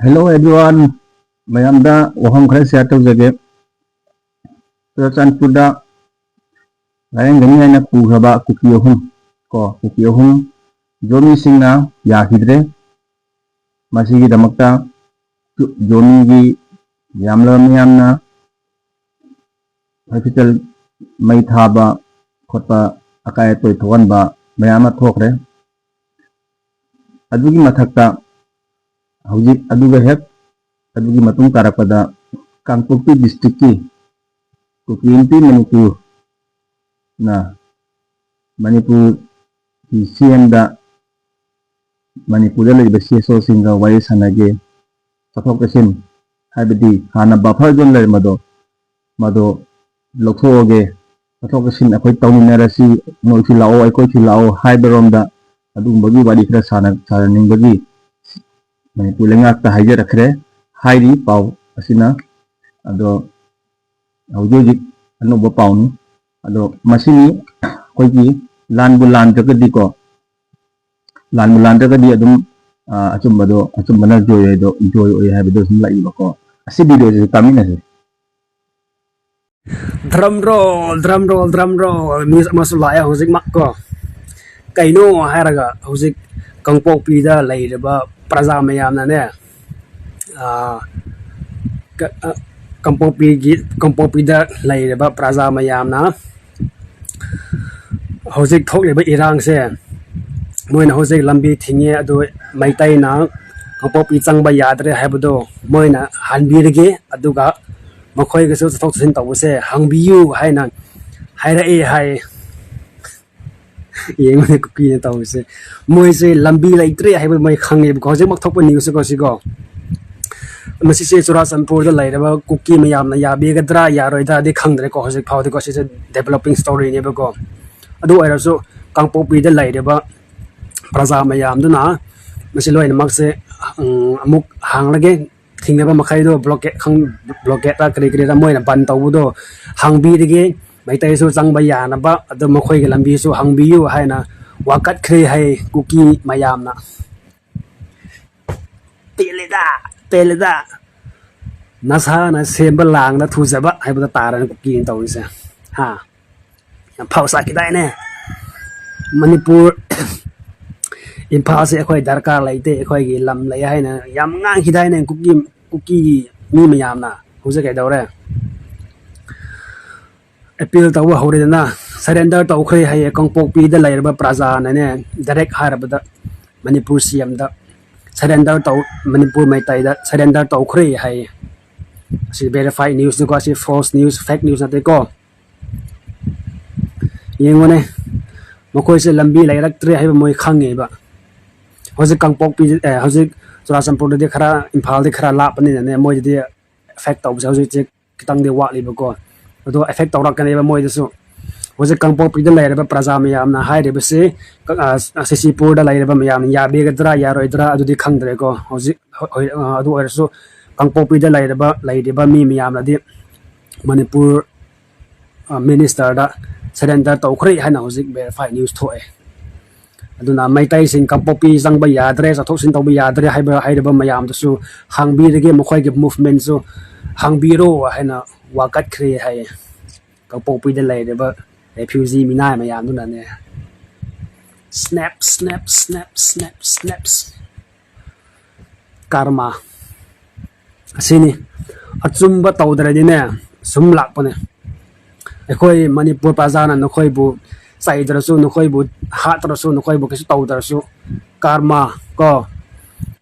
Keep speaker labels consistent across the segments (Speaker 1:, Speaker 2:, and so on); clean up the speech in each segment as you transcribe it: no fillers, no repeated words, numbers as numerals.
Speaker 1: Hello everyone, mayamda waham khare share tawjage. Chanpuda layang gani aina kuhraba kuki ahum jomi singna yakidre masigi damakta jomi gi yamla miyamna hospital mai thaba khotpa akai toy thoganba mayama thokre adugi mathakta houji aduga hek adugi matung tarapada Kangpokpi district ki Kuki Inpi Manipur na Manipur ki CM da Manipur da laiba CSO singa wari sanage sathok kasin haibadi hana buffer zone lai mado lokhoge sathok kasin akoi tawminarasi noi thi lao akoi thi lao haibaromda adumbagi wari khara sananingbagi Manipur lengakta haije rakhre hairi pau asina ado houji Anouba pauni ado masini koigi lan jagadi ko lan jagadi adum achumbana joy oy habdo sim lai ko asi video je kamina se
Speaker 2: drum roll mus masulaya hojik makko kaino haraga hojik Kangpokpi da lairaba praja mayamna ne Kangpokpi da lairaba praja mayamna hojik thokliba irang se moina hojik lambi thinge adu meitei na Kangpokpi changba yadre haibdo moina hanbirge aduga makhoi ga thok sin tawse hangbiu haina hairae hai yengone kuki na tawse moise lambi laitre haiba mai khange ko hojik mak thokpa news ko sigo masise Churachandpur da lairaba kuki mayamna yabegadra yaroida de khangdre ko hojik phawde ko sise developing story ne ko adu airasu Kangpokpi da lairaba praja mayamduna masiloi makse amuk hanglage thingnaba makhaido blockade ta kri da moina ban tawbudo hangbi dige meitei su changba yanaba adu makhoi ge lambi su hangbiu haina wakat khre hai kuki mayamna peleda nasa na semba lang na thujaba haibda taran kuki tawise ha phausa kidai ne Manipur impase akhoi darkar laite akhoi gi lam lai haina yam ngang hidai ne kuki mi mayamna huje kai dawre appeal tawa hore na surrender tawkhre hai Kangpokpi da lairba praja na ne direct harabda Manipur CM da surrender taw Manipur meitei da surrender tawkhre hai si verify news ko si false news fake news na te ko yengone makhoi se lambi lairak tre hai moi khange ba hojik Kangpokpi hojik Churachandpur de khara imphal de khara la pani ne moi de effect taw hojik che kitang de wa liba ko ado effect taw rak ne ba moi de su hojik Kangpokpi de lairaba praja mayamna haire ba se Sisipur da lairaba mayam ya begadra yaroidra adu de khangdre ko hojik adu airsu Kangpokpi da lairaba mi mayamna de Manipur minister da surrender tawkhre hana hojik verify news thoe aduna meitei sing Kangpokpi changba yadre sathok sin tawba yadre hairaba mayam su hangbi rege mokhoi ge movement su hangbiro haina wakat khre hai Kangpokpi da lairaba refugee minai mayam duna ne snaps karma asini achumba tawdre ne sum lakpane akhoi Manipur prajana nokhoi bu saidrasu nokhoi bu hatrasu nokhoi bu kisu tawdrasu karma ko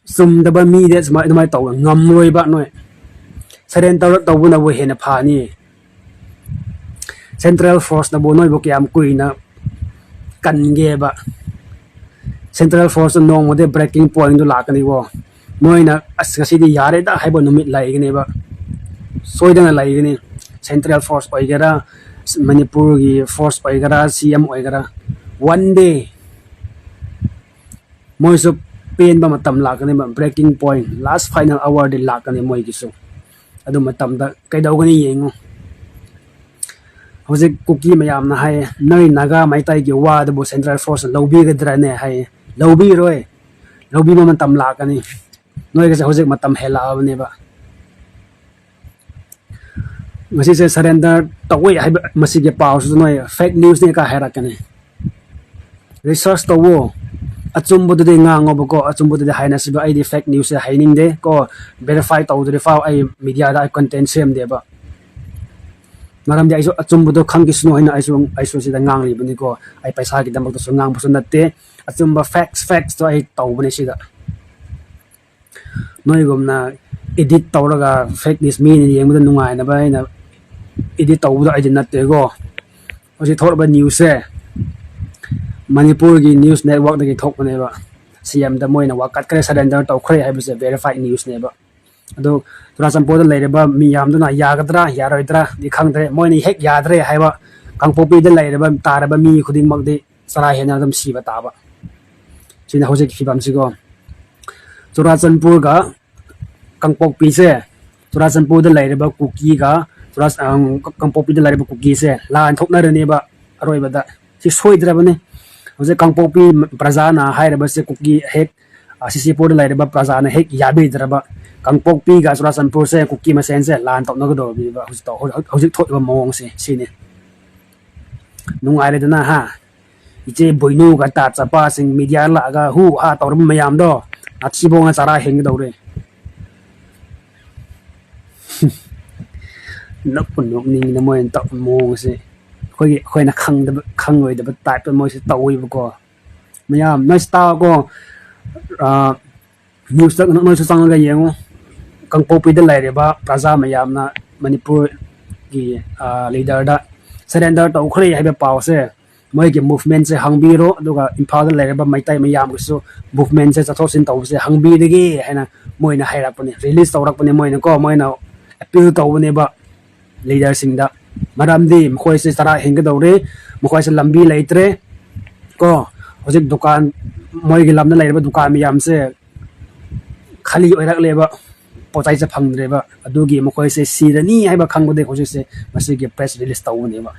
Speaker 2: sumdaba mi de mai taw ngamroi ba noi surrender tawbuna bu hena phani central force na bu noi bu kyam kuina kange ba central force no mode breaking point du lakani wo moina asgasidi yare da haibo numit laigni ba soidana laigni central force oigera Manipur gi force oigera CM oigera one day moi su pen ba matam lakani ba breaking point last final hour de lakani moi gisu adu matam da kaidawgani yengu hojik kuki mayamna hai noi naga meitei gi wa da bu central force lobi gadra ne hai lobi roi lobi ma matam lakani ꯅꯣꯏꯒꯁꯦ ꯍꯧꯖꯤꯛ ꯃꯇꯝ ꯍꯦꯜꯂꯛꯑꯕꯅꯦꯕ ꯉꯁꯤꯁꯦ surrender ꯇꯧꯋꯦ ꯍꯥꯏꯕ ꯃꯁꯤꯒꯤ ꯄꯥꯎꯁꯤꯁꯨ ꯅꯣꯏ ꯐꯦꯛ ꯅ꯭ꯌꯨꯁꯅꯤ ꯀꯥ ꯍꯥꯏꯔꯛꯀꯅꯤ ꯔꯤꯁꯔꯁ ꯇꯧꯋꯣ ꯑꯆꯨꯝꯕꯗꯨꯗꯤ ꯉꯥꯡꯉꯣꯕꯀꯣ ꯑꯆꯨꯝꯕꯗꯨꯗꯤ ꯍꯥꯏꯅꯁꯤꯕ ꯑꯩꯗꯤ ꯐꯦꯛ ꯅ꯭ꯌꯨꯁꯁꯦ ꯍꯥꯏꯅꯤꯡꯗꯦ ꯀꯣ ꯚꯦꯔꯤꯐꯥꯏ ꯇꯧꯗ꯭ꯔꯤ ꯐꯥꯎ ꯑꯩ ꯃꯤꯗꯤꯌꯥꯗ ꯑꯩ ꯀꯟꯇꯦꯟ ꯁꯦꯝꯗꯦꯕ ꯃꯔꯝꯗꯤ ꯑꯩꯁꯨ ꯑꯆꯨꯝꯕꯗꯣ ꯈꯪꯈꯤꯁꯅꯨ ꯍꯥꯏꯅ ꯑꯩꯁꯨ ꯁꯤꯗ ꯉꯥꯡꯂꯤꯕꯅꯤꯀꯣ ꯑꯩ ꯄꯩꯁꯥꯒꯤꯗꯃꯛꯇꯁꯨ ꯉꯥꯡꯕꯁꯨ ꯅꯠꯇꯦ ꯑꯆꯨꯝꯕ ꯐꯦꯛꯁꯇꯣ ꯑꯩ ꯇꯧꯕꯅꯦ ꯁꯤꯗ ꯅꯣꯏꯒꯨꯝꯅ ꯏꯗꯤꯠ ꯇꯧꯔꯒ ꯐꯦꯛ ꯅ꯭ꯌꯨꯁ ꯃꯤꯅ ꯌꯦꯡꯕꯗ ꯅꯨꯡꯉꯥꯏꯅꯕ ꯑꯩꯅ ꯏꯗꯤꯠ ꯇꯧꯕꯗꯣ ꯑꯩꯗꯤ ꯅꯠꯇꯦꯀꯣ ꯍꯧꯖꯤꯛ ꯊꯣꯛꯂꯤꯕ ꯅ꯭ꯌꯨꯁꯁꯦ ꯃꯅꯤꯄꯨꯔꯒꯤ ꯅ꯭ꯌꯨꯁ ꯅꯦꯠꯋꯥꯔꯛꯇꯒꯤ ꯊꯣꯛꯄꯅꯦꯕ ꯁꯤꯑꯦꯝꯗ ꯃꯣꯏꯅ ꯋꯥꯀꯠꯈ꯭ꯔꯦ ꯁꯔꯦꯟꯗꯔ ꯇꯧꯈ꯭ꯔꯦ ꯍꯥꯏꯕꯁꯦ ꯚꯦꯔꯤꯐꯥꯏꯠ ꯅ꯭ꯌꯨꯁꯅꯦꯕ ꯑꯗꯨ ꯆꯨꯔꯥꯆꯥꯟꯄꯨꯔꯗ ꯂꯩꯔꯤꯕ ꯃꯤꯌꯥꯝꯗꯨꯅ ꯌꯥꯒꯗ꯭ꯔꯥ ꯌꯥꯔꯣꯏꯗ꯭ꯔꯥꯗꯤ ꯈꯪꯗ꯭ꯔꯦ ꯃꯣꯏꯅ ꯍꯦꯛ ꯌꯥꯗ꯭ꯔꯦ ꯍꯥꯏꯕ ꯀꯥꯡꯄꯣꯛꯄꯤꯗ ꯂꯩꯔꯤꯕ ꯇꯥꯔꯕ ꯃꯤ ꯈꯨꯗꯤꯡꯃꯛꯇꯤ ꯆꯔꯥ ꯍꯦꯟꯅ ꯑꯗꯨꯝ ꯁꯤꯕ ꯇꯥꯕ ꯁꯤꯅ ꯍꯧꯖꯤꯛꯀꯤ ꯐꯤꯕꯝꯁꯤꯀꯣ ꯆꯨꯔꯥꯆꯥꯟꯄꯨꯔꯒ ꯀꯥꯡꯄꯣꯛꯄꯤꯁꯦ ꯆꯨꯔꯥꯆꯥꯟꯄꯨꯔꯗ ꯂꯩꯔꯤꯕ ꯀꯨꯀꯤꯒ ꯀꯥꯡꯄꯣꯛꯄꯤꯗ ꯂꯩꯔꯤꯕ ꯀꯨꯀꯤꯁꯦ ꯂꯥꯟ ꯊꯣꯛꯅꯔꯅꯦꯕ ꯑꯔꯣꯏꯕꯗ ꯁꯤ ꯁꯣꯏꯗ꯭ꯔꯕꯅꯤ ꯍꯧꯖꯤꯛ ꯀꯥꯡꯄꯣꯛꯄꯤ प्रजाꯅ ꯍꯥꯏꯔꯤꯕꯁꯦ ꯀꯨꯀꯤ ꯍꯦꯛ ꯁꯤꯁꯤꯄꯨꯔꯗ ꯂꯩꯔꯤꯕ प्रजाꯅ ꯍꯦꯛ ꯌꯥꯕꯤꯗ꯭ꯔꯕ ꯀꯥꯡꯄꯣꯛꯄꯤꯒ ꯆꯨꯔꯥꯆꯥꯟꯄꯨꯔꯁꯦ ꯀꯨꯀꯤ ꯃꯁꯦꯟꯁꯦ ꯂꯥꯟ ꯇꯧꯅꯒꯗꯧꯔꯤꯕ ꯍꯧꯖꯤꯛ ꯊꯣꯛꯏꯕ ꯃꯑꯣꯡꯁꯦ ꯁꯤꯅꯤ ꯅꯨꯡꯉꯥꯏꯔꯦꯗꯅ ꯍꯥ ꯏꯆꯦ ꯕꯣꯏꯅꯨꯒ ꯇꯥ ꯆꯄꯥꯁꯤꯡ ꯃꯤꯗꯤꯌꯥ ꯂꯥꯛꯑꯒ ꯍꯨ ꯍꯥ ꯇꯧꯔꯕ ꯃꯌꯥꯝꯗꯣ ꯅꯥꯊꯤꯕꯣꯡꯅ ꯆꯔꯥ ꯍꯦꯟꯒꯗꯧꯔꯦ ꯅꯛꯄ ꯅꯣꯛꯅꯤꯡꯉꯤꯅ ꯃꯣꯏꯅ ꯇꯧꯕ ꯃꯑꯣꯡꯁꯦ ꯑꯩꯈꯣꯏꯅ ꯈꯪꯂꯣꯏꯗꯕ ꯇꯥꯏꯞꯇ ꯃꯣꯏꯁꯦ ꯇꯧꯋꯦꯕꯀꯣ ꯃꯌꯥꯝ ꯅꯣꯏꯁꯤ ꯇꯥꯀꯣ ꯅ꯭ꯌꯨꯁꯇ ꯅꯣꯏꯁꯨ ꯆꯪꯉꯒ ꯌꯦꯡꯉꯨ ꯀꯥꯡꯄꯣꯛꯄꯤꯗ ꯂꯩꯔꯤꯕ ꯄ꯭ꯔꯖꯥ ꯃꯌꯥꯝꯅ ꯃꯅꯤꯄꯨꯔꯒꯤ ꯂꯤꯗꯔꯗ ꯁꯔꯦꯟꯗꯔ ꯇꯧꯈ꯭ꯔꯦ ꯍꯥꯏꯕ ꯄꯥꯎꯁꯦ ꯃꯣꯏꯒꯤ ꯃꯨꯚꯃꯦꯟꯁꯦ ꯍꯪꯕꯤꯔꯣ ꯑꯗꯨꯒ ꯏꯝꯐꯥꯜꯗ ꯂꯩꯔꯤꯕ ꯃꯩꯇꯩ ꯃꯌꯥꯝꯒꯤꯁꯨ ꯃꯨꯚꯃꯦꯟꯁꯦ ꯆꯠꯊꯣꯛ ꯆꯠꯁꯤꯟ ꯇꯧꯕꯁꯦ ꯍꯪꯕꯤꯔꯒꯦ ꯍꯥꯏꯅ ꯃꯣꯏꯅ ꯍꯥꯏꯔꯛꯄꯅꯦ ꯔꯤꯂꯤꯁ ꯇꯧꯔꯛꯄꯅꯦ ꯃꯣꯏꯅꯀꯣ ꯃꯣꯏꯅ ꯑꯄꯤꯜ ꯇꯧꯕꯅꯦꯕ ꯂꯤꯗꯔꯁꯤꯡꯗ ꯃꯔꯝꯗꯤ ꯃꯈꯣꯏꯁꯦ ꯆꯔꯥ ꯍꯦꯟꯒꯗꯧꯔꯦ ꯃꯈꯣꯏꯁꯦ ꯂꯝꯕꯤ ꯂꯩꯇ꯭ꯔꯦ ꯀꯣ ꯍꯧꯖꯤꯛ ꯗꯨꯀꯥꯟ ꯃꯣꯏꯒꯤ ꯂꯝꯗ ꯂꯩꯔꯤꯕ ꯗꯨꯀꯥꯟ ꯃꯌꯥꯝꯁꯦ ꯈꯥꯂꯤ ꯑꯣꯏꯔꯛꯂꯦꯕ ꯄꯣꯠꯆꯩꯁꯦ ꯐꯪꯗ꯭ꯔꯦꯕ ꯑꯗꯨꯒꯤ ꯃꯈꯣꯏꯁꯦ ꯁꯤꯔꯅꯤ ꯍꯥꯏꯕ ꯈꯪꯕꯗꯒꯤ ꯍꯧꯖꯤꯛꯁꯦ ꯃꯁꯤꯒꯤ ꯄ꯭रेस ꯔꯤꯂꯤꯁ ꯇꯧꯕꯅꯦꯕ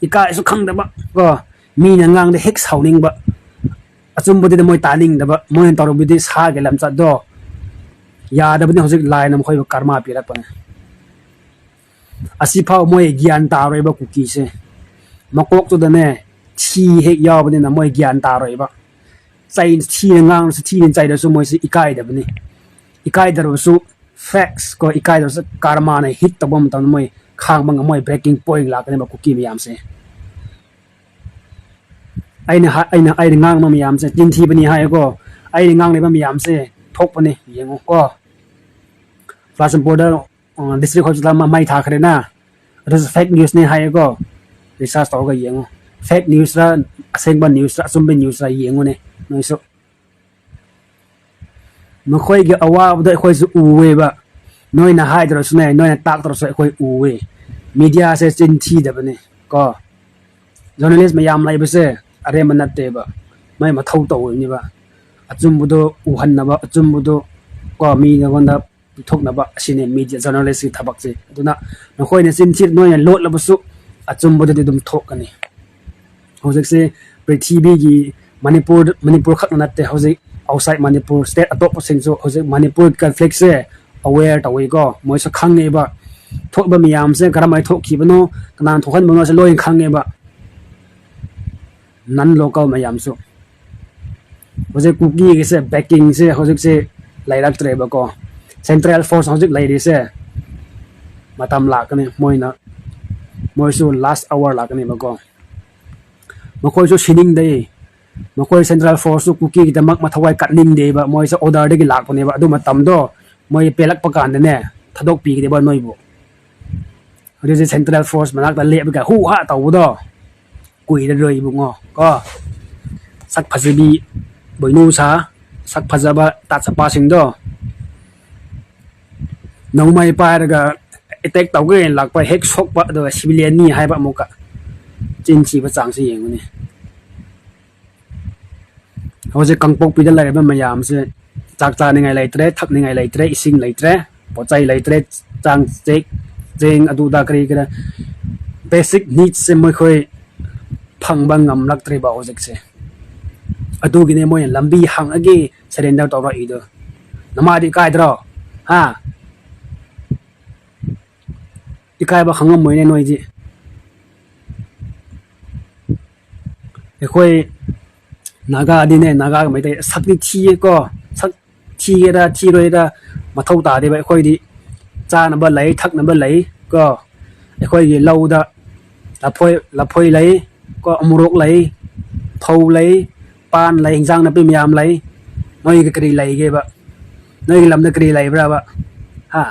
Speaker 2: ꯏꯀꯥꯏꯁꯨ ꯈꯪꯗꯕ ꯀꯣ ꯃꯤꯅ ꯉꯥꯡꯗ ꯍꯦꯛ ꯁꯥꯎꯅꯤꯡꯕ ꯑꯆꯨꯝꯕꯗꯨꯗꯤ ꯃꯣꯏ ꯇꯥꯅꯤꯡꯗꯕ ꯃꯣꯏꯅ ꯇꯧꯔꯨꯕꯗꯤ ꯁꯥꯒꯤ ꯂꯝꯆꯠꯗꯣ ꯌꯥꯗꯕꯅꯤ ꯍꯧꯖꯤꯛ ꯂꯥꯏꯅ ꯃꯈꯣꯏꯕꯨ ꯀꯔꯃꯥ ꯄꯤꯔꯛꯄꯅꯦ ꯑꯁꯤꯐꯥꯎ ꯃꯣꯏ ꯒ꯭ꯌꯥꯟ ꯇꯥꯔꯣꯏꯕ ꯀꯨꯀꯤꯁꯦ ꯃꯀꯣꯛꯇꯨꯗꯅꯦ ꯊꯤ ꯍꯦꯛ ꯌꯥꯎꯕꯅꯤꯅ ꯃꯣꯏ ꯒ꯭ꯌꯥꯟ ꯇꯥꯔꯣꯏꯕ ꯊꯤꯅ ꯉꯥꯡꯉꯁꯨ ꯊꯤꯅ ꯆꯩꯔꯁꯨ ꯃꯣꯏꯁꯤ ꯏꯀꯥꯏꯗꯕꯅꯤ ꯏꯀꯥꯏꯗ꯭ꯔꯕꯁꯨ ꯐꯦꯛꯁ ꯀꯣ ꯏꯀꯥꯏꯗ꯭ꯔꯕꯁꯨ ꯀꯔꯃꯥꯅ ꯍꯤꯠ ꯇꯧꯕ ꯃꯇꯝꯗ ꯃꯣꯏ ꯈꯥꯡꯕ ꯉꯝꯃꯣꯏ ꯕ꯭ꯔꯦꯀꯤꯡ ꯄꯣꯏꯟ ꯂꯥꯛꯀꯅꯦꯕ ꯀꯨꯀꯤ ꯃꯌꯥꯝꯁꯦ ꯑꯩꯅ ꯉꯥꯡꯕ ꯃꯌꯥꯝꯁꯦ ꯆꯤꯟꯊꯤꯕꯅꯤ ꯍꯥꯏꯌꯦꯀꯣ ꯑꯩꯅ ꯉꯥꯡꯂꯤꯕ ꯃꯌꯥꯝꯁꯦ ꯊꯣꯛꯄꯅꯤ ꯌꯦꯡꯉꯨ ꯀꯣ ꯆꯨꯔꯥꯆꯥꯟꯄꯨꯔꯗ ꯗꯤꯁꯇ꯭ꯔꯤꯛ ꯍꯣꯁꯄꯤꯇꯥꯜ ꯑꯃ ꯃꯩ ꯊꯥꯈ꯭ꯔꯦꯅ ꯑꯗꯨꯁꯨ ꯐꯦꯛ ꯅ꯭ꯌꯨꯁꯅꯤ ꯍꯥꯏꯌꯦꯀꯣ ꯔꯤꯁꯥꯔꯁ ꯇꯧꯔꯒ ꯌꯦꯡꯉꯨ ꯐꯦꯛ ꯅ꯭ꯌꯨꯁꯔ ꯑꯁꯦꯡꯕ ꯅ꯭ꯌꯨꯁꯔ ꯑꯆꯨꯝꯕ ꯅ꯭ꯌꯨꯁꯔ ꯌꯦꯡꯉꯨꯅꯦ ꯅꯣꯏꯁꯨ ꯃꯈꯣꯏꯒꯤ ꯑꯋꯥꯕꯗꯣ ꯑꯩꯈꯣꯏꯁꯨ ꯎꯋꯦꯕ ꯅꯣꯏꯅ ꯍꯥꯏꯗ꯭ꯔꯁꯨꯅꯦ ꯅꯣꯏꯅ ꯇꯥꯛꯇ꯭ꯔꯁꯨ ꯑꯩꯈꯣꯏ ꯎꯋꯦ ꯃꯤꯗꯤꯌꯥꯁꯦ ꯆꯤꯟ ꯊꯤꯗꯕꯅꯤ ꯀꯣ ꯖꯔꯅꯦꯂꯤꯁ ꯃꯌꯥꯝ ꯂꯩꯕꯁꯦ ꯑꯔꯦꯝꯕ ꯅꯠꯇꯦꯕ ꯃꯣꯏ ꯃꯊꯧ ꯇꯧꯔꯤꯅꯦꯕ ꯑꯆꯨꯝꯕꯗꯣ ꯎꯍꯟꯅꯕ ꯑꯆꯨꯝꯕꯗꯣ ꯀꯣ ꯃꯤꯉꯣꯟꯗ ꯄꯤꯊꯣꯛꯅꯕ ꯑꯁꯤꯅꯤ ꯃꯤꯗꯤꯌꯥ ꯖꯔꯅꯦꯂꯤꯁꯀꯤ ꯊꯕꯛꯁꯦ ꯑꯗꯨꯅ ꯅꯈꯣꯏꯅ ꯆꯤꯟꯊꯤ ꯅꯣꯏꯅ ꯂꯣꯠꯂꯕꯁꯨ ꯑꯆꯨꯝꯕꯗꯨꯗꯤ ꯑꯗꯨꯝ ꯊꯣꯛꯀꯅꯤ ꯍꯧꯖꯤꯛꯁꯦ ꯄ꯭ꯔꯤꯊꯤꯕꯤꯒꯤ ꯃꯅꯤꯄꯨꯔ ꯈꯛꯇ ꯅꯠꯇꯦ ꯍꯧꯖꯤꯛ ꯑꯥꯎꯠꯁꯥꯏꯠ ꯃꯅꯤꯄꯨꯔ ꯁ꯭ꯇꯦꯠ ꯑꯇꯣꯞꯄꯁꯤꯡꯁꯨ ꯍꯧꯖꯤꯛ ꯃꯅꯤꯄꯨꯔ ꯀꯟꯐ꯭ꯂꯤꯛꯁꯦ ꯑꯋꯦꯌꯔ ꯇꯧꯋꯤꯀꯣ ꯃꯣꯏꯁꯨ ꯈꯪꯉꯦꯕ ꯊꯣꯛꯏꯕ ꯃꯌꯥꯝꯁꯦ ꯀꯔꯝꯍꯥꯏꯅ ꯊꯣꯛꯈꯤꯕꯅꯣ ꯀꯅꯥꯅ ꯊꯣꯛꯍꯟꯕꯅꯣꯁꯦ ꯂꯣꯏꯅ ꯈꯪꯉꯦꯕ ꯅꯟ ꯂꯣꯀꯦꯜ ꯃꯌꯥꯝꯁꯨ ꯍꯧꯖꯤꯛ ꯀꯨꯀꯤꯒꯤꯁꯦ ꯕꯦꯛꯀꯤꯡꯁꯦ ꯍꯧꯖꯤꯛꯁꯦ ꯂꯩꯔꯛꯇ꯭ꯔꯦꯕꯀꯣ ꯁꯦꯟꯇ꯭ꯔꯦꯜ ꯐꯣꯔꯁ ꯍꯧꯖꯤꯛ ꯂꯩꯔꯤꯁꯦ ꯃꯇꯝ ꯂꯥꯛꯀꯅꯤ ꯃꯣꯏꯁꯨ ꯂꯥꯁ ꯑꯋꯥꯔ ꯂꯥꯛꯀꯅꯦꯕꯀꯣ ꯃꯈꯣꯏꯁꯨ ꯁꯤꯅꯤꯡꯗꯦ ꯃꯈꯣꯏ ꯁꯦꯟꯇ꯭ꯔꯦꯜ ꯐꯣꯔꯁꯁꯨ ꯀꯨꯀꯤꯒꯤꯗꯃꯛ ꯃꯊꯧꯋꯥꯏ ꯀꯠꯅꯤꯡꯗꯦꯕ ꯃꯣꯏꯁꯨ ꯑꯣꯔꯗꯔꯗꯒꯤ ꯂꯥꯛꯄꯅꯦꯕ ꯑꯗꯨ ꯃꯇꯝꯗꯣ ꯃꯣꯏ ꯄꯦꯜꯂꯛꯄ ꯀꯥꯟꯗꯅꯦ ꯊꯥꯗꯣꯛꯄꯤꯒꯅꯦꯕ ꯅꯣꯏꯕꯨ ꯍꯧꯖꯤꯛꯁꯦ ꯁꯦꯟꯇ꯭ꯔꯦꯜ ꯐꯣꯔꯁ ꯃꯅꯥꯛꯇ ꯂꯦꯞꯄꯒ ꯍꯨ ꯍꯥ ꯇꯧꯕꯗꯣ ꯀꯨꯏꯔꯔꯣꯏ ꯏꯕꯨꯡꯉꯣ ꯀꯣ ꯁꯛ ꯐꯖꯕꯤ ꯕꯣꯏꯅꯨꯁꯥ ꯁꯛ ꯐꯖꯕ ꯇꯥꯠꯆꯄꯥꯁꯤꯡꯗꯣ ꯅꯣꯡꯃꯩ ꯄꯥꯏꯔꯒ ꯑꯦꯇꯦꯛ ꯇꯧꯒꯦꯅ ꯂꯥꯛꯄ ꯍꯦꯛ ꯁꯣꯛꯄ ꯑꯗꯨꯒ ꯁꯤꯚꯤꯂꯤꯌꯟꯅꯤ ꯍꯥꯏꯕ ꯑꯃꯨꯛꯀ ꯆꯤꯟ ꯊꯤꯕ ꯆꯥꯡꯁꯦ ꯌꯦꯡꯉꯨꯅꯦ ꯍꯧꯖꯤꯛ ꯀꯥꯡꯄꯣꯛꯄꯤꯗ ꯂꯩꯔꯤꯕ ꯃꯌꯥꯝꯁꯦ ꯆꯥꯛ ꯆꯥꯅꯤꯡꯉꯥꯏ ꯂꯩꯇ꯭ꯔꯦ ꯊꯛꯅꯤꯡꯉꯥꯏ ꯂꯩꯇ꯭ꯔꯦ ꯏꯁꯤꯡ ꯂꯩꯇ꯭ꯔꯦ ꯄꯣꯠꯆꯩ ꯂꯩꯇ꯭ꯔꯦ ꯆꯦꯡ ꯑꯗꯨꯗ ꯀꯔꯤ ꯕꯦꯁꯤꯛ ꯅꯤꯗꯁꯦ ꯃꯈꯣꯏ ꯐꯪꯕ ꯉꯝꯂꯛꯇ꯭ꯔꯤꯕ ꯍꯧꯖꯤꯛꯁꯦ ꯑꯗꯨꯒꯤꯅꯦ ꯃꯣꯏꯅ ꯂꯝꯕꯤ ꯍꯥꯡꯉꯒꯦ surrender ꯇꯧꯔꯛꯏꯗꯣ namadi kaidro ha ikai ba khangam moine noiji ekoi naga adine naga meitei sakni thi ko sak thi gera thi roida mathau ta de ba ekoi di cha na ba lai thak na ba lai ko ekoi gi lauda lafoi lai ko amurok lai thau lai pan lai hingjang na pe myam lai noi ge kri lai ge ba noi lam na kri lai bra ba ha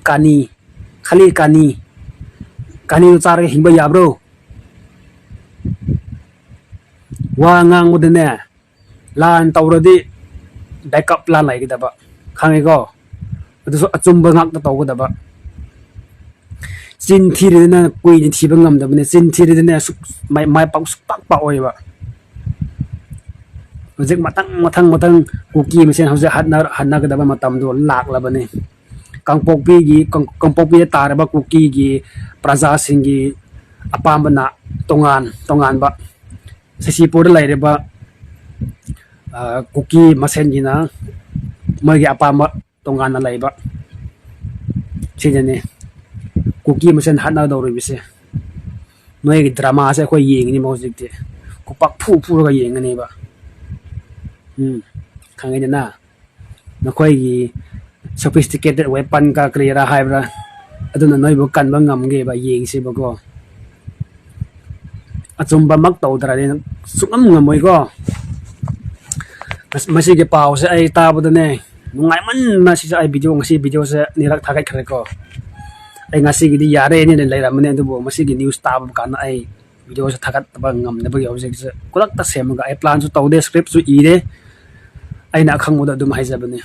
Speaker 2: kani khali kani char ge hingba ya bro wa ngang mo de ne lan tawradi backup plan lai ge da ba khangai ko adu so achumba ngak ta taw da ba chin thiri na kui ni thiba ngam da bne chin thiri na mai pak pak oi ba hojik matang kuki mesen hojik hatna ga da ba matam do lak la bane kangpokpi tar ba kuki gi praja singi apam na tongan ba sisipur lai re ba kuki masen gi na mai gi apam tongan na lai ba chijane kuki masen hatna do ri bise noi gi drama se ko yeng ni mo hojik te ku pak phu ga yeng ni ba khangai na nakoi gi sophisticated weapon ka kriya haibra aduna noi bu kan ba ngam ge ba yeng se ba ko achumba mak taw dra le sungam ngamoi ko masi ge pau se ai ta bu ne nungai man na si ai video se nirak thakai khre ko ai ngasi gi di yare ni le lai ramne du bo masi gi news ta bu kan ai video se thakat ba ngam ne ba gi object se kulak ta sem ga ai plan su taw de script su i de ai na khang mu da dum hai ja bane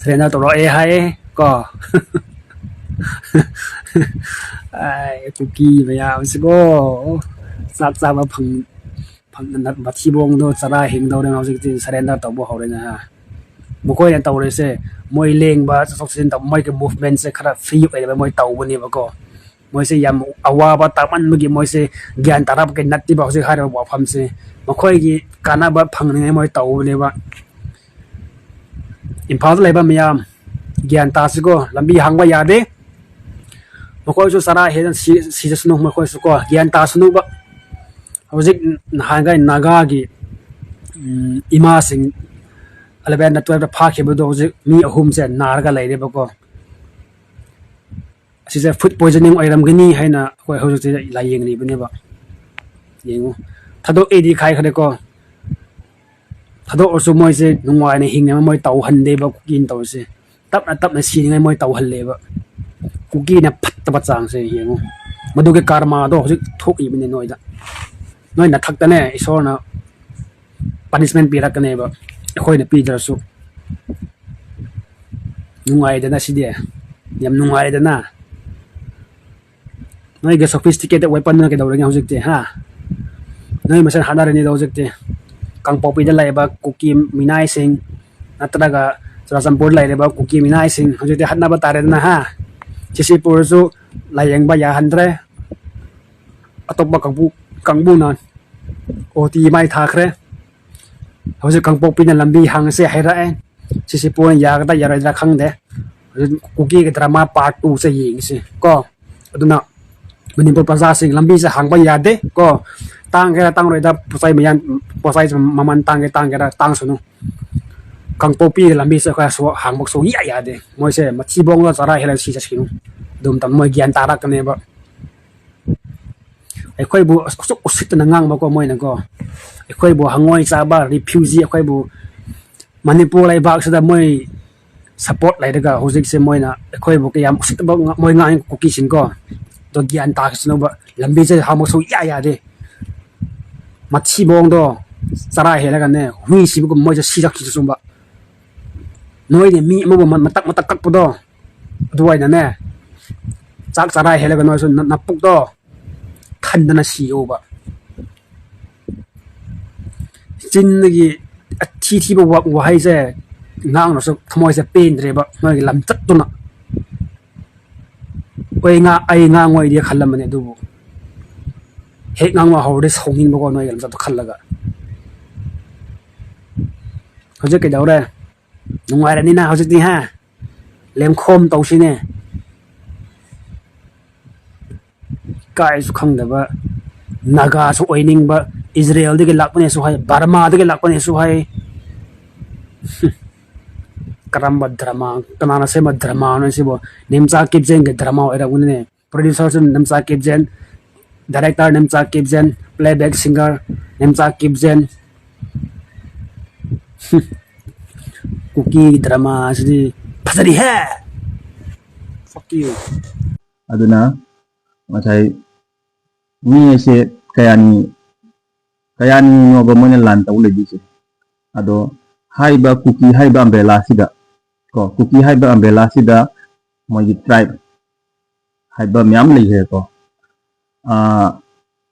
Speaker 2: trainer to ro e hai ko ai kuki ba ya se go sa ba phang na ba thi bong do chara hing do na object surrender to bo hore na mo ko ya taw re se moi leng ba sok sin ta moi ke movement se khara free ai ba moi taw bani ba ko moi se yam awa ba ta man magi moi se gyan tarap ke natti ba se khara ba pham se mo khoi gi kana ba phang ne moi taw bani ba imphal lai ba miyam gyan ta se ko lambi hangwa ya de mo khoi su sara he si snu mo khoi su ko gyan ta snu ba hojik hangai naga gi ima sing 11 na 12 pha ke bu do mi ahum se nar ga lai re ba ko si se food poisoning oiram gani haina khoi hojik se lai yeng ni bune ba yengu thado edi khai khare ko thado osu moi se nungwai ne hing moi taw han de ba kin taw se tap na si ngai moi taw hal le ba kuki na phat ta ba chang se yengu madu ke karma do hojik thok i bine noi da noi na thak ta ne isor na punishment pi rak ne ba khoi na pi dra su nungai da na si de yam nungai da na noi ge sophisticated weapon na ke daw ring hojik te ha noi masan hadar ni daw hojik te kangpokpi da lai ba kuki minai sing natraga surasampur lai ba kuki minai sing hojik te hatna ba tare na ha sisipur su layeng ba ya handre atop ba kangbu na oti mai tha khre hojik kangpokpi na lambi hang se haira en sisipur ya ga da ya ra khang de kuki ke drama part 2 se yeng se ko aduna manipur praja sing lambi se hang ba ya de ko tang ke tang roi da posai mian posai maman tang ke tang sunu kangpokpi lambi se kha so hang bok so ya de moi se machi bong la chara hela si sa sinu dum tam moi gyan tara ka ne ba ai khoi bu usit na ngang ba ko moi na ko ai khoi bu hangoi cha ba refugee ai khoi bu manipur lai bak sa da moi support lai daga hojik se moi na ai khoi bu ke yam usit ba moi ngai kuki sin ko do gyan ta sinu ba lambi se hang bok so ya de machi bong do chara hela ka ne hui si bu moi ja si rak ki sum ba noi de mi mo matak kak pu do duai na ne chak chara hela ka noi so na puk do khan na si o ba chin gi thi ba wa hai se ngang no so thmoi se pen re ba noi lam chat tu na oi nga ai nga ngoi de khalam ne du bu he ngang wa horde songin ba ko noi lam chat khal la ga hoje ke daw re nungairani na hojik ni ha lemkhom tausine kai su khangdaba naga su oining ba Israel de lakpane su hai Burma de lakpane su hai karamba drama kanana sema drama no sibo nimcha kipjen ge drama era unne producer sun nimcha kipjen director nimcha kipjen playback singer nimcha kipjen Kuki drama asli pasari hai fuck you
Speaker 1: aduna masai ni se kayani no ba mo lan taw le ji ado haiba Kuki haiba umbrella sida ko Kuki haiba umbrella sida mogi tribe haiba myam le he ko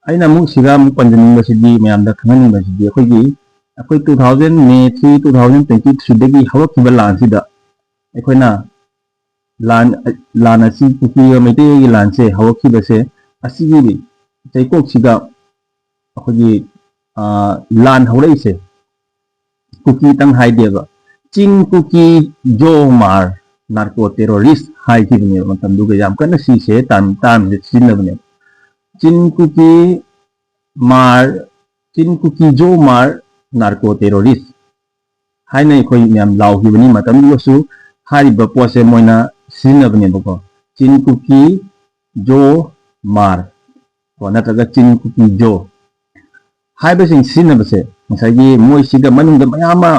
Speaker 1: aina mu siga mu panjani ba sidi myam da khangani ba sidi akoi 2000 May 3 2023 dagi hawak ki lan sida akoina lan asi Kuki meitei gi lan se hawak ki ba se asigi taikok siga akoi lan hawrei se Kuki tang hai deba chin Kuki jo mar narco terrorist hai ki ne matam du ga yam kana si se tan de sin na ne chin Kuki jo mar narco terrorist hai nei khoi yam law hi bani matam du su hari ba po se moina sin na ne ko chin Kuki jo mar ko na ta ga chin Kuki jo hai ba sing sin na ba se masagi moi siga manung da mayama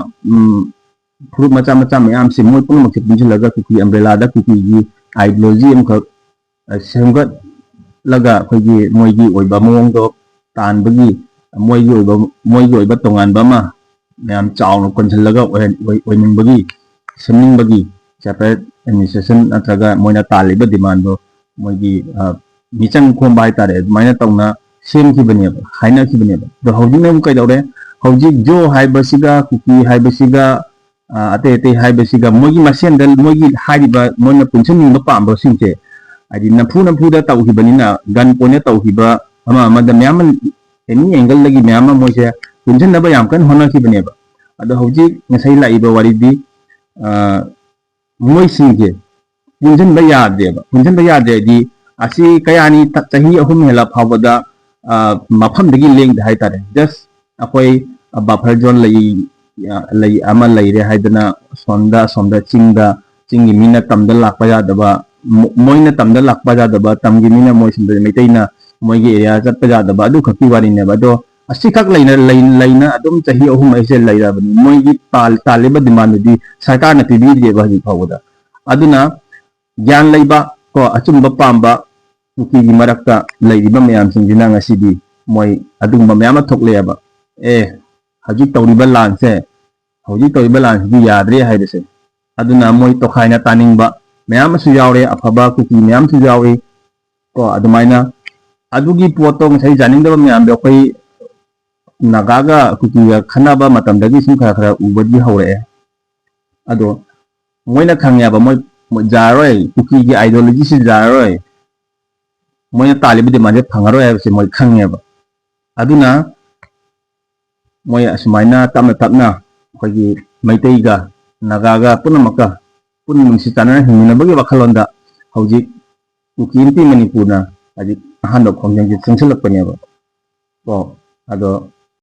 Speaker 1: fruit macha mayam si moi pun mak tin laga Kuki umbrella da Kuki gi ideology am ka semgat laga khoi gi moi gi oi ba mong do tan bagi moi gi oi ba tongan ba ma mayam chaw no kon laga oi ning bagi semning bagi separate administration atraga moina tali ba demand do moi gi michang khom bai tare maina tongna sem ki bane haina ki bane do hojing na kai dore hojik jo haibasiga Kuki haibasiga ate haibasiga mogi masen dal mogi haiba mona punchen ni pam bo singche adi nafu da tau hi banina gan pone tau hi ba ama da myam any angle lagi myam moise punchen na ba yam kan hona ki bane ba ado hojik ngasai lai ba wari di moi singche punchen ba ya de di asi kayani tahi ahum hela phawada mafam dagi leng da hai tare just akoi buffer zone lay ama layre haidana somda chingi mina tamda lakpa jadaba moina tamda lakpa jadaba tamgi mina moi simda meiteina moigi area chatpa jadaba adu khaki wari ne ba do asikak laina adum chahi ahum aise laira bani moigi taliba demand di sarkar na pibi de ba hi phawada aduna gyan laiba ko achumba pamba Kuki gi marakta layriba mayam singina ngasidi moi adumba mayama thokle ba hajik tawriba lanse di yadre haidese aduna moi to khaina taningba mayam su yawre afaba Kuki mayam su yawre ko adumaina adugi potong sai janingda mayam be koi nagaga Kuki ga khanaba matam dagi sim khara ubadi hawre ado moina khangya ba moi jaroi Kuki gi ideology si jaroi moina talibi de manje phangaroi ha se moi khangya ba aduna moi asmaina tapna khoi meitei ga naga ga punamaka punmungsi tanana himina bagi wakhalonda hojik Kuki Inpi Manipur na aji handok khongjang ji sengselak panya ba ko ado